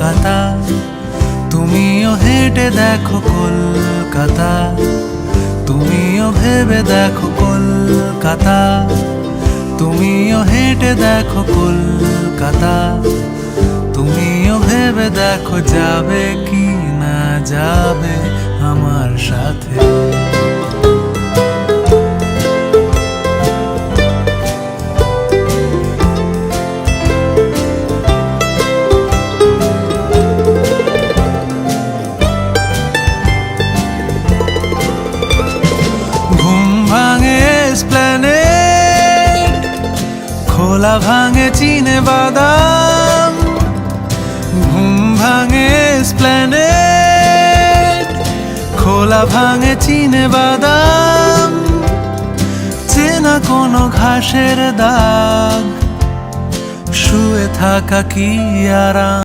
কলকাতা, তুমিও হেঁটে দেখো কলকাতা, তুমিও ভেবে দেখো কলকাতা, তুমিও হেঁটে দেখো কলকাতা, তুমিও ভেবে দেখো যাবে কি না যাবে আমার সাথে। ঘুম ভাঙে এসপ্ল্যানেড, খোলা ভাঙে চিনে বাদাম, ঘুম ভাঙে এসপ্ল্যানেড, খোলা ভাঙে চিনে বাদাম, চেনা কোনো ঘাসের দাগ, শুয়ে থাকা কি আরাম।